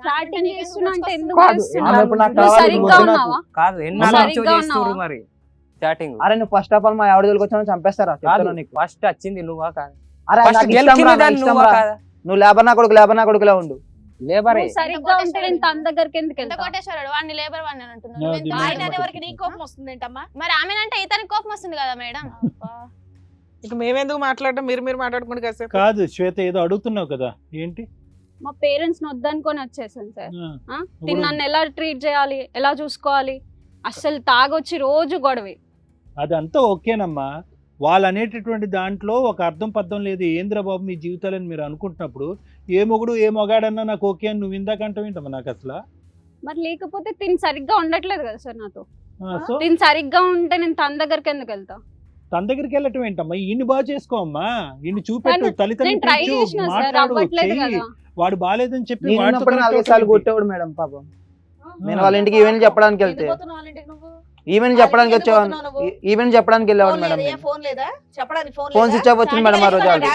Chatting చేస్తున్నా అంటే ఎందుకు కాదు, చేస్తున్నావు? ఆమె ఇప్పుడు నాకు నువ్వు కావాలి, సరిగ్గా నువ్వు ఉన్నావా? కాదు ఎన్నాళ్ళు సరిగ్గా చేస్తారు ఉన్నావా? మరి చాటింగ్. అరే నువ్వు ఫస్ట్ ఆఫ్ ఆల్ మా ఆవిడ జోలికి వచ్చాను చంపేస్తారా చెప్తాను నీకు. ఫస్ట్ వచ్చింది నువ్వా కాదు? అరే ఫస్ట్ నాకు ఇష్టం గెలిచింది రా, నాకు దాన్ని ఇష్టం నువ్వా రా. కాదా? నువ్వు లేబర్ నా కొడుకులా ఉండు. లేబరే. నువ్వు సరిగ్గా ఉంటే నేను తన దగ్గరికి ఎందుకు ఎంత వెళ్తా? కొట్టేశాడు వాడిని లేబర్ వాడిని అని అంటున్నాడు. నా నువ్వెంత దిమాగ్ ఆయన మొత్తం. అనేవరకు నీకు కోపం వస్తుంది ఏంటమ్మా? మరి ఆమెనంటే ఇతనికి కోపం వస్తుంది కదా మేడం. ఇక మేమెందుకు మాట్లాడడం, మీరు మాట్లాడుకుంటే కాసేపు. కాదు శ్వేత, ఏదో అడుగుతున్నావు కదా, ఏంటి? మా పేరెంట్స్ ని వద్దనుకొని వచ్చేసాను సార్. ఆ, తిని నన్ను ఎలా ట్రీట్ చేయాలి, ఎలా చూసుకోవాలి, అస్సలు తాగొచ్చి రోజు గొడవే. అదంతా ఓకేనమ్మా. వాళ్ళు అనేటటువంటి దాంట్లో ఒక అర్థం పద్ధం లేదు. ఏంద్రా బాబు మీ జీవితాలని మీరు అనుకుంటున్నప్పుడు ఏ మొగుడు ఏ మొగాడన్నా నాకు ఓకే అని నువ్వు ఇందాక అంటావేంటమ్మా నాకు అసలు? మరి లేకపోతే తిని సరిగ్గా ఉండట్లేదు కదా సార్ నాతో. సో తిని సరిగ్గా ఉంటే నేను తన దగ్గరికి ఎందుకు వెళ్తా? తన దగ్గరికి వెళ్ళటం ఏంటమ్మా? ఈయన్ని బాగా చేసుకోమ్మా, ఈయన్ని చూపెట్టు, నేను ట్రై తల్లిదండ్రులు చేసిన సార్, మాట్లాడు, అవ్వట్లేదు చెయ్యి. కదా. వాడు బాగాలేదని చెప్పి నేను వాడితో ఉన్నప్పుడు connect నాలుగు అవుతావు సార్లు ఏంటి? కొట్టేవాడు మేడం పాపం. నేను వాళ్ళ ఇంటికి ఈవెంట్ చెప్పడానికి వెళ్తే ఈవెంట్ చెప్పడానికి వచ్చేవాడు, ఈవెంట్ చెప్పడానికి వెళ్ళేవాడు మేడం. ఫోన్ లేదా చెప్పడానికి? ఫోన్ స్విచ్ ఆఫ్ వచ్చింది మేడం ఆ రోజు ఆల్రెడీ.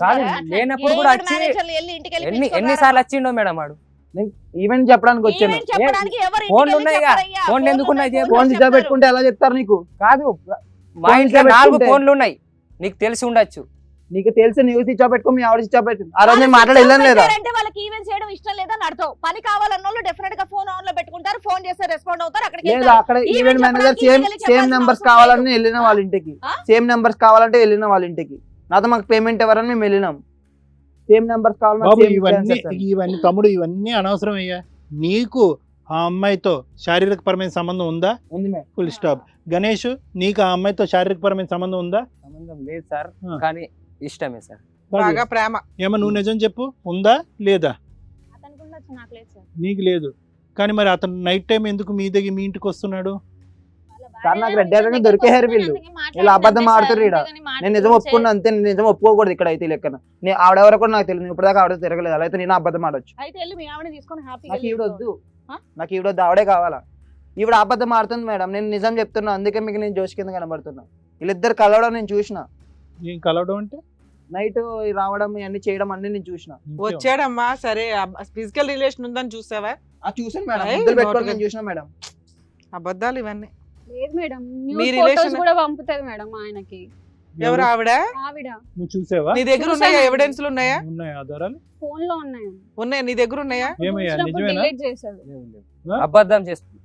కాదు లేనప్పుడు కూడా వచ్చి ఎన్నిసార్లు వచ్చిండో మేడం వాడు. ఈవెంట్ చెప్పడానికి వచ్చాను. ఫోన్లు ఉన్నాయిగా, ఫోన్లు ఎందుకున్నాయి చెప్పు. ఫోన్ స్విచ్ ఆఫ్ పెట్టుకుంటే ఎలా చెప్తారు నీకు? కాదు మా ఇంట్లో 4 ఫోన్లు ఉన్నాయి, నీకు తెలిసి ఉండొచ్చు. నీకు తెలిసి నువ్వు స్విచ్ ఆఫ్ పెట్టుకో, మీ ఆవిడ స్విచ్ ఆఫ్ పెట్టింది. ఆ రోజు నేను మాట్లాడి వెళ్ళాను లేదా? అంటే వాళ్ళకి ఈవెంట్ చేయడం ఇష్టం లేదని అర్థం. పని కావాలన్న వాళ్ళు డెఫినెట్ గా ఫోన్ ఆన్ లో పెట్టుకుంటారు, ఫోన్ చేస్తే రెస్పాండ్ అవుతారు. అక్కడికి లేదా అక్కడ ఈవెంట్ మేనేజర్ సేమ్ నెంబర్స్ కావాలని వెళ్ళిన వాళ్ళ ఇంటికి, సేమ్ నెంబర్స్ కావాలంటే వెళ్ళిన వాళ్ళ ఇంటికి. నాతో మాకు పేమెంట్ ఎవరని మేము వెళ్ళినాం. సేమ్ నెంబర్స్ బాబు కావాలని ఇవన్నీ తమ్ముడు, ఇవన్నీ అనవసరం అయ్యా. నీకు ఆ అమ్మాయితో శారీరక పరమైన సంబంధం ఉందా? ఉంది మేడం. Full stop. గణేష్, నీకు ఆ అమ్మాయితో శారీరక పరమైన సంబంధం ఉందా? సంబంధం లేదు సార్, ఆ. కానీ ఇష్టమే సార్. బాగా ప్రేమ. ఏమో నువ్వు నిజం చెప్పు, ఉందా లేదా? అతనికి ఉండొచ్చు, నాకు లేదు సార్. నీకు లేదు, కానీ మరి అతను నైట్ టైం ఎందుకు మీ ఇంటికి వస్తున్నాడు? సార్ నాకు రెడ్ హ్యాండ్ దొరికే హెయిర్ వీళ్ళు అబద్ధం ఆడుతారు ఈడ. నేను నిజం ఒప్పుకున్నా అంతే, నేను నిజం ఒప్పుకోకూడదు ఇక్కడ అయితే లెక్కన. నేను ఆవిడెవరో కూడా నాకు తెలియదు, ఇప్పటిదాకా ఆవిడ తిరగలేదు. అలా అయితే నేను అబద్ధం ఆడొచ్చు. అయితే వెళ్ళి మీ ఆవిడ తీసుకొని నాకు ఈవిడ వద్దు, ఆ? నాకు ఈవిడ వద్దు, ఆవిడే కావాలా. ఈవిడ అబద్ధం ఆడుతుంది మేడం, నేను నిజం చెప్తున్నా, అందుకే మీకు నేను జోష్ కింద కనబడుతున్నా. వీళ్ళిద్దరు కలవడం నేను చూసిన, ఏం కలవడం అంటే? నైట్ రావడం ఇవన్నీ చేయడం అన్ని నేను చూసిన. వచ్చాడమ్మా, సరే ఫిజికల్ రిలేషన్ ఉందని చూసావా? చూసాను మేడం, ఏయ్, ముద్దులు పెట్టుకొని నోటుగా. నేను చూసిన మేడం. అబద్ధాలు ఇవన్నీ. లేదు మేడం, మీ న్యూడ్ relation- ఫోటోస్ కూడా పంపుతుంది మేడం ఆయనకి. ఎవరు ఆవిడ? ఆవిడ నువ్వు చూసావా? నీ దగ్గర ఉన్నాయా? చూసానండి. ఎవిడెన్స్లు ఉన్నాయా? ఉన్నాయి ఆధారాలు? ఫోన్ లో ఉన్నాయి. ఉన్నాయి, నీ దగ్గర ఉన్నాయా? ఏమయ్యా, నిజమేనా? డిలీట్ చేశాడు. అబద్ధం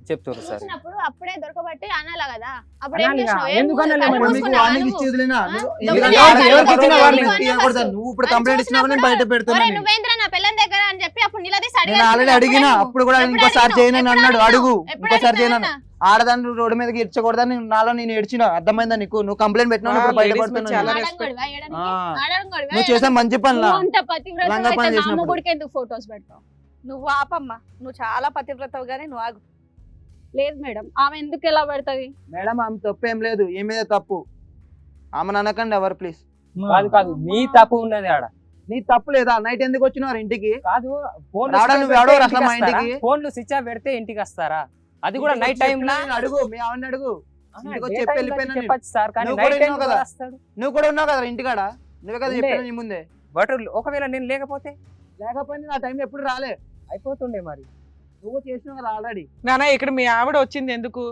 చెప్తారు సార్. చూసినప్పుడు అప్పుడే దొరకబట్టి అనాలా కదా. అప్పుడు ఏం అనాలి చేసినావు? కదా. ఏం ఎందుకు అనాలి కళ్ళు మరి? మీకు మూసుకున్నావా వార్నింగ్ నువ్వు? ఇచ్చేదిలేనా? ఆ? నువ్వు దొంగ ఎందుకంటే ఎవరికి ఎవరికి ఇచ్చినా ఇచ్చినా వార్నింగ్ వార్నింగ్ ఇవ్వకూడదు. నువ్వు ఇప్పుడు కంప్లైంట్ ఇచ్చినావు, నేను బయట ఒరేయ్, పెడుతున్నాను. నువ్వేంద్రా నా పిల్లని దగ్గర అని చెప్పి అప్పుడు నిలదీసి నేను అడిగాను. ఆల్రెడీ అడిగినా, అప్పుడు కూడా ఎప్పుడు ఇంకోసారి అడిగినావు? చేయనని ఎప్పుడు అన్నాడు. అడుగు, ఎప్పుడు ఇంకోసారి చేయను. అడిగినావు? ఆడదాన్ని రోడ్డు మీదకి ఇడ్చకూడదని నాలో నేను ఏడ్చిన. అర్థమైందా నీకు? నువ్వు కంప్లైంట్ పెట్టినావు, ఇప్పుడు ladies మీద బయటపడుతున్నాను. చాలా ఆడంగొడివా, ఏడనికి? ఆ. ఆడంగొడివా, నువ్వు చేసే మంచి పనులా? నువ్వు అంత పతివ్రత లంగా పని అయితే నా చేసినప్పుడు. మొగుడికి ఎందుకు ఫోటోస్ పెడతావు? నువ్వు ఆపమ్మా, నువ్వు చాలా పతివ్రతవు గానీ నువ్వు ఆగు. లేదు మేడం, ఆమె ఎందుకు ఎలా పెడతది? మేడం ఆమె తప్పు ఏం లేదు, ఏ మీద తప్పు ఆమెను అనకండి ఎవరు ప్లీజ్. కాదు కాదు, నీ తప్పు ఉన్నది ఆడ. నీ తప్పు లేదా? నైట్ ఎందుకు వచ్చినారు ఇంటికి? కాదు రావడం నువ్వు ఎవడో అసలు మా ఇంటికి? ఫోన్లు స్విచ్ ఆఫ్ పెడితే ఇంటికి వస్తారా? అది కూడా నైట్ టైం లా. అడుగు, మీ ఆవిడని అడుగు. ఇంటికి వచ్చి చెప్పి వెళ్ళిపోయినా నేను. చెప్పచ్చు సార్, కానీ నువ్వు నైట్ కూడా టైం ఉన్నావు కదా. వస్తాడు. నువ్వు కూడా ఉన్నావు కదా ఇంటికాడ, నువ్వే కదా ఉండే. చెప్పినా నీ ముందే. బట్ ఒకవేళ నేను లేకపోతే లేకపోయింది, నా టైం ఎప్పుడు రాలే. అయిపోతుండే మరి. నువ్వు చేసినావు కదా ఆల్రెడీ. నానా, ఇక్కడ మీ ఆవిడ వచ్చింది ఎందుకు?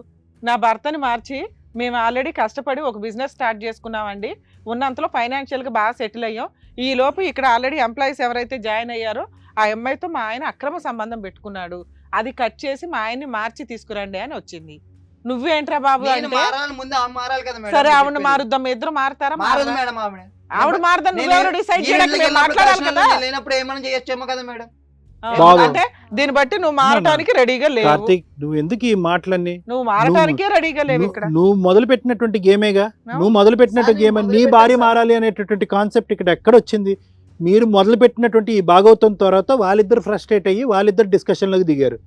నా భర్తని మార్చి మేము ఆల్రెడీ కష్టపడి ఒక బిజినెస్ స్టార్ట్ చేసుకున్నామండి, ఉన్నంతలో ఫైనాన్షియల్గా బాగా సెటిల్ అయ్యాం. ఈ లోపు ఇక్కడ ఆల్రెడీ ఎంప్లాయీస్ ఎవరైతే జాయిన్ అయ్యారో ఆ అమ్మాయితో మా ఆయన అక్రమ సంబంధం పెట్టుకున్నాడు, అది కట్ చేసి మా ఆయన్ని మార్చి తీసుకురండి అని వచ్చింది. నువ్వేంట్రా బాబు నేను అంటే, మారాలని ముందు ఆమె మారాలి కదా మేడం. సరే నేను ఆవిడ చెప్పేది. మారుద్దాం, ఇద్దరు మారుతారా? మారదు మారదా? మేడం ఆవిడ. ఆవిడ మారదని నేను నువ్వెవరు డిసైడ్ ఈ చేయడానికి ఇంటికి మేము వెళ్ళినప్పుడు మాట్లాడాలి దర్శనం కదా. నేను లేనప్పుడు ఏమైనా చేయొచ్చేమో కదా మేడం. బాబు. అంటే దీన్ని బట్టి నువ్వు మారటానికి రెడీగా లేవు. కార్తీక్, నువ్వు ఎందుకు ఈ మాటలన్నీ? నువ్వు మారటానికే రెడీగా లేవు ఇక్కడ. నువ్వు మొదలు పెట్టినటువంటి గేమేగా, నువ్వు మొదలు పెట్టినట్టు గేమ్. నీ భార్య మారాలి అనేటటువంటి కాన్సెప్ట్ ఇక్కడ ఎక్కడ వచ్చింది? మీరు మొదలు పెట్టినటువంటి ఈ భాగవతం తర్వాత వాళ్ళిద్దరు ఫ్రస్ట్రేట్ అయ్యి వాళ్ళిద్దరు డిస్కషన్ లోకి దిగారు.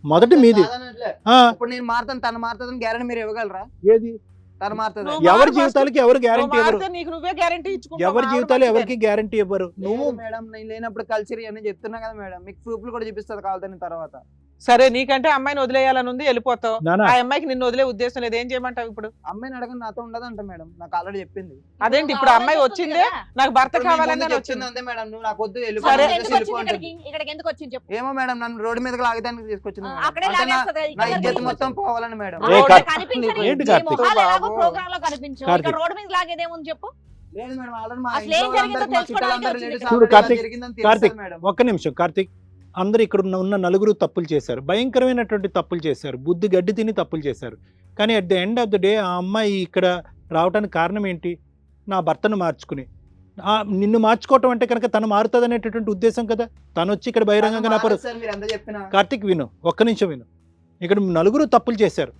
మొదటి మీది. కాదనట్లే. ఆ, ఇప్పుడు నేను మారుతాను, తను మారుతుందని గ్యారెంటీ మీరు ఇవ్వగలరా? ఏది? తను మారుతుంది. నువ్వు ఎవరి మారు జీవితాలకి ఎవరు నువ్వు గ్యారంటీ ఇవ్వరు. మారితే నీకు నువ్వే గ్యారెంటీ ఇచ్చుకుంటావు. ఎవరి ఆవిడ జీవితాలు మంచిదే. ఎవరికి గ్యారంటీ ఇవ్వరు. నువ్వు లేదు మేడం, నేను లేనప్పుడు కల్చర్ అని చెప్తున్నా కదా మేడం, మీకు ప్రూఫ్లు కూడా చూపిస్తుంది కావాలని తర్వాత. సరే నీకంటే అమ్మాయిని వదిలేయాలని ఉంది, వెళ్ళిపోతావు. నానా ఆ అమ్మాయికి నిన్ను వదిలే ఉద్దేశం లేదు, ఏం చేయమంటావు ఇప్పుడు? అమ్మాయిని అడగని నాతో ఉండదంట మేడం, నాకు ఆల్రెడీ చెప్పింది. అదేంటి ఇప్పుడు అమ్మాయి వచ్చిందే నాకు భర్త ఇప్పుడు మీ కావాలని ముందు వచ్చింది. చెప్తుంది అంతే మేడం, నువ్వు నాకు వద్దు అసలు వెళ్ళిపోవాలి సరే. ఎందుకు వచ్చింది ఇక్కడికి ఎందుకు వచ్చింది చెప్పు. ఏమో మేడం, నన్ను రోడ్డు మీదకి లాగడానికి తీసుకొచ్చింది మేడం. అక్కడే అంటే నా- లాగేస్తది. నా ఇక్కడ ఇజ్జత్ ఎందుకు మొత్తం వచ్చింది? పోవాలని మేడం. ఏ రోడ్డు కార్తీక్, కనిపించదు. ఏంటి నీ కార్తీక్? మొహాలు ఎలాగో బాబు. ప్రోగ్రామ్ లో కనిపించవు. కార్తీక్. ఇక్కడ రోడ్డు మీద లాగేదేముంది చెప్పు. లేదు మేడం, ఆల్రెడీ మా అసలు ఇంట్లో ఏం జరిగిందో వాళ్ళందరికీ, మా చుట్టాలందరూ తెలుసుకోవడానికి లేడీస్ వచ్చింది. చూడు ఆల్రెడీ కార్తీక్, ఇలా జరిగిందని కార్తీక్. తెలుసు మేడం. ఒక్క నిమిషం కార్తీక్, అందరు ఇక్కడ ఉన్న నలుగురు తప్పులు చేశారు, భయంకరమైనటువంటి తప్పులు చేశారు, బుద్ధి గడ్డి తిని తప్పులు చేశారు. కానీ at the end of the day ఆ అమ్మాయి ఇక్కడ రావడానికి కారణం ఏంటి? నా భర్తను మార్చుకుని, నిన్ను మార్చుకోవటం అంటే కనుక తను మారుతుంది అనేటటువంటి ఉద్దేశం కదా. తను వచ్చి ఇక్కడ బహిరంగంగా నా పరు. సార్ మీరు ఎంత చెప్పినా కార్తీక్ విను, ఒక్క నిమిషం విను. ఇక్కడ నలుగురు తప్పులు చేశారు,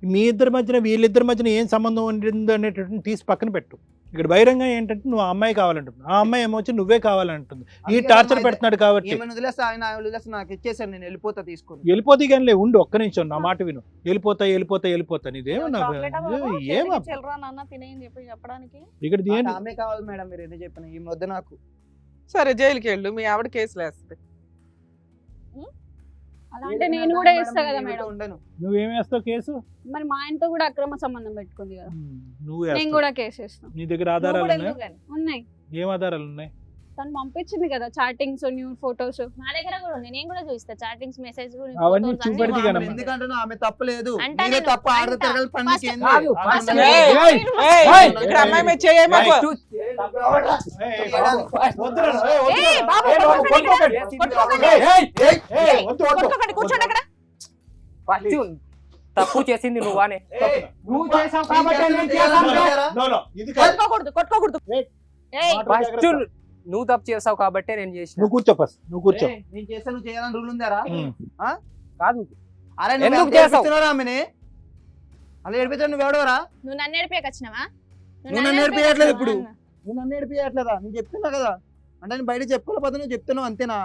మీ ఇద్దరి మధ్యన వీళ్ళిద్దరి మధ్యన ఏం సంబంధం ఉండింది అనేటటువంటి తీసి పక్కన పెట్టు. ఇక్కడ బహిరంగ ఏంటంటే నువ్వు ఆ అమ్మాయి కావాలంటుంది, ఆ అమ్మాయి ఏమొచ్చి నువ్వే కావాలంటుంది. ఈ అందుకే టార్చర్ అమ్మాయి పెడుతున్నాడు కాబట్టి ఏమైనా వదిలేస్తా, ఆయన వదిలేస్తా, నాకు ఇచ్చేసాను, నేను వెళ్ళిపోతా తీసుకొని. వెళ్ళిపోతే కానీ ఉండు, ఒక్క నిమిషం నా మాట విను. వెళ్ళిపోతా నీదేమన్నా చాక్లెట్ అవ్వకు, ఏమా చేతికి చిల్లర నాన్న తినేయని చెప్పి చెప్పడానికి. ఇక్కడ నాకు ఏంటి? ఆమె కావాలి మేడం, మీరు ఎన్ని చెప్పినా ఈ వద్ద నాకు. సరే జైలుకి వెళ్ళు, మీ ఆవిడ కేసులు వేస్తుంది. అలా అంటే నేను కూడా వేస్తా కదా మేడం. ఉండను. నువ్వేం వేస్తావు కేసు? మరి మా ఆయనతో కూడా అక్రమ సంబంధం పెట్టుకుంది కదా, నువ్వు నేను వేస్తావు. కూడా కేసు వేస్తాను. నీ దగ్గర నువ్వు ఆధారాలు కూడా ఉన్నాయి? ఎందుకు కానీ? ఉన్నాయి, ఏం ఆధారాలు ఉన్నాయి? తను పంపించింది కదా చాటింగ్స్, న్యూ ఫొటోస్. నా దగ్గర కూడా ఉంది, నేను కూడా చూస్తా చాటింగ్స్, మెసేజ్ అవన్నీ చూపెడితే ఆమె కనమ్మా. ఎందుకంటే ఆమె తప్పు లేదు, అంటా మీరే నేను, తప్పు, ఆడది అంటా. తిరగలి పని First- నీకేంది? కాదు, ఆడది first- తిరగలి. ఏయ్, ఏయ్, ఏయ్, ఏయ్, ఇక్కడ అమ్మాయి మీద చేయమాకు. ఏయ్, బాబు, కొట్టుకోకండి, కూర్చోండి అక్కడ. ఫస్ట్ తప్పు చేసింది నువ్వానే. నువ్వు చేసావు కాబట్టి నేను చేశాను. No, no, ఇది కాదు. కొట్టుకోకూడదు. ఏయ్, ఫస్ట్ నువ్వు తప్పు చేసావు కాబట్టే నేను చేసిన. నువ్వు కూర్చో ఫస్ట్, నువ్వు కూర్చో. ఏయ్, నేను చేస్తా, నువ్వు చేయాలని రూల్ ఉందారా? కాదు అరే నువ్వు ఎందుకు ఎంత చేసావు? ఏడిపిస్తున్నావురా ఆమెని? అలా ఏడిపించావు, నువ్వు ఎవడవరా? నువ్వు నన్ను నేర్పేకి వచ్చినావా? నువ్వు నన్ను నేర్పియట్లేదు ఇప్పుడు. నువ్వు నన్ను ఏడిపియట్లేదా? నేను చెప్తున్నా కదా, అంటే నేను బయట చెప్పుకోలేకపోతే నువ్వు చెప్తున్నావు అంతేనా?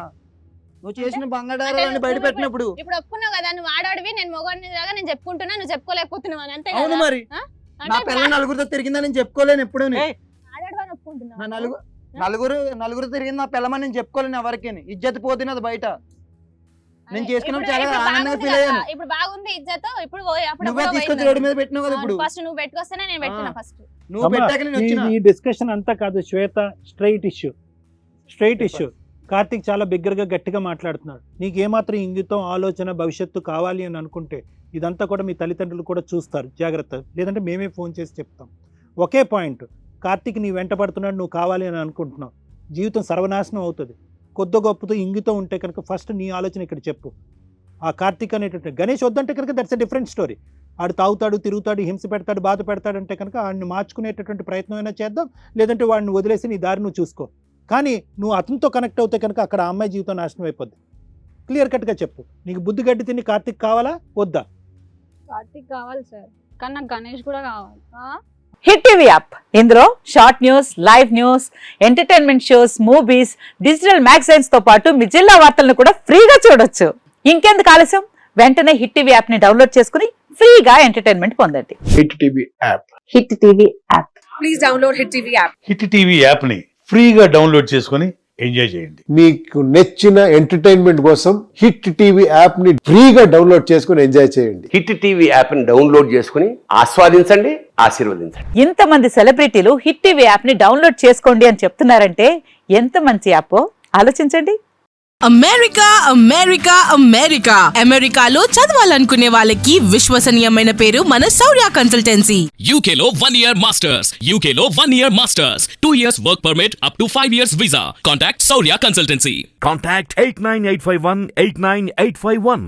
నువ్వు చేసిన బంగాడారాన్ని బయట పెట్టినప్పుడు. ఇప్పుడు ఒప్పుకున్నావు కదా, నువ్వు ఆడాడివి, నేను మొగాడిని లాగా నేను చెప్పుకుంటున్నా, నువ్వు చెప్పుకోలేకపోతున్నావు అని, అంతే అవును కదా? మరి, ఆ? నా అంటే పిల్ల నలుగురితో తిరిగిందని నేను చెప్పుకోలేను ఎప్పుడు. ఏయ్, ఆడాడవని ఒప్పుకుంటున్నావు. నా నలుగురు తిరిగింది నా పిల్లమని నేను చెప్పుకోలేను ఎవరికి. ఇజ్జత్ పోతున్నది బయట. నేను చేసుకున్నాను, ఇప్పుడు- చాలా ఇప్పుడు ఆనందంగా బాగుంది ఫీల్ కదా, అయ్యాను. ఇప్పుడు బాగుంది ఇజ్జత్. ఇప్పుడు పోయి అప్పుడు నువ్వే ఎప్పుడో తీసుకొచ్చి పోయింది. రోడ్డు మీద పెట్టినావు కదా ఇప్పుడు. ఫస్ట్ నువ్వు పెట్టుకొస్తేనే నేను పెట్టినా ఫస్ట్. నువ్వు అమ్మా, పెట్టాక నేను వచ్చిన. ఈ డిస్కషన్ అంతా కాదు శ్వేత, స్ట్రైట్ ఇష్యూ. కార్తీక్ చాలా బిగ్గరగా గట్టిగా మాట్లాడుతున్నాడు. నీకు ఏమాత్రం ఇంగితం, ఆలోచన, భవిష్యత్తు కావాలి అని అనుకుంటే ఇదంతా కూడా మీ తల్లిదండ్రులు కూడా చూస్తారు, జాగ్రత్త. లేదంటే మేమే ఫోన్ చేసి చెప్తాం. ఒకే పాయింట్, కార్తీక్ నీ వెంట పడుతున్నాడు, నువ్వు కావాలి అని అనుకుంటున్నావు, జీవితం సర్వనాశనం అవుతుంది. కొద్ది గొప్పతో ఇంగితం ఉంటే కనుక ఫస్ట్ నీ ఆలోచన ఇక్కడ చెప్పు. ఆ కార్తీక్ అనేటువంటి గణేష్ వద్దంటే కనుక దట్స్ ఎ డిఫరెంట్ స్టోరీ. ఆడు తాగుతాడు, తిరుగుతాడు, హింస పెడతాడు, బాధ పెడతాడు అంటే కనుక ఆడిని మార్చుకునేటటువంటి ప్రయత్నం అయినా చేద్దాం, లేదంటే వాడిని వదిలేసి నీ దారి నువ్వు చూసుకో. కానీ నువ్వు అతనితో కనెక్ట్ అవుతే కనుక అక్కడ ఆ అమ్మాయి జీవితం నాశనం అయిపోద్ది. క్లియర్ కట్గా చెప్పు, నీకు బుద్ధి గడ్డి తిని కార్తీక్ కావాలా వద్దా? కార్తీక్ కావాలి సార్, కానీ నాకు గణేష్ కూడా కావాలి. హిట్ టీవీ యాప్, ఇందులో short news, live news, entertainment shows, movies, digital magazines తో పాటు మీ జిల్లా వార్తలను కూడా ఫ్రీగా చూడొచ్చు. ఇంకెందుకు ఆలస్యం, వెంటనే హిట్ టీవీ యాప్ ని డౌన్లోడ్ చేసుకుని ఫ్రీగా ఎంటర్టైన్మెంట్ పొందండి. Hit TV app. Hit TV app. Please download hit TV app. Hit TV app ని ఫ్రీగా డౌన్లోడ్ చేసుకొని ఎంజాయ్ చేయండి. మీకు నచ్చిన ఎంటర్టైన్మెంట్ కోసం హిట్ టీవీ యాప్ ని ఫ్రీగా డౌన్లోడ్ చేసుకొని ఎంజాయ్ చేయండి. హిట్ టీవీ యాప్ ని డౌన్లోడ్ చేసుకుని ఆస్వాదించండి, ఆశీర్వదించండి. ఇంతమంది సెలబ్రిటీలు హిట్ టీవీ యాప్ ని డౌన్లోడ్ చేసుకోండి అని చెప్తున్నారంటే ఎంత మంచి యాప్ ఆలోచించండి. అమెరికా అమెరికా అమెరికా అమెరికాలో చదవాలనుకునే వాళ్ళకి విశ్వసనీయమైన పేరు మన శౌర్య కన్సల్టెన్సీ. UK లో 1 year masters, UK లో 1 year masters, 2 years work permit up to 5 years visa. Contact Saurya Consultancy. Contact 89851 89851.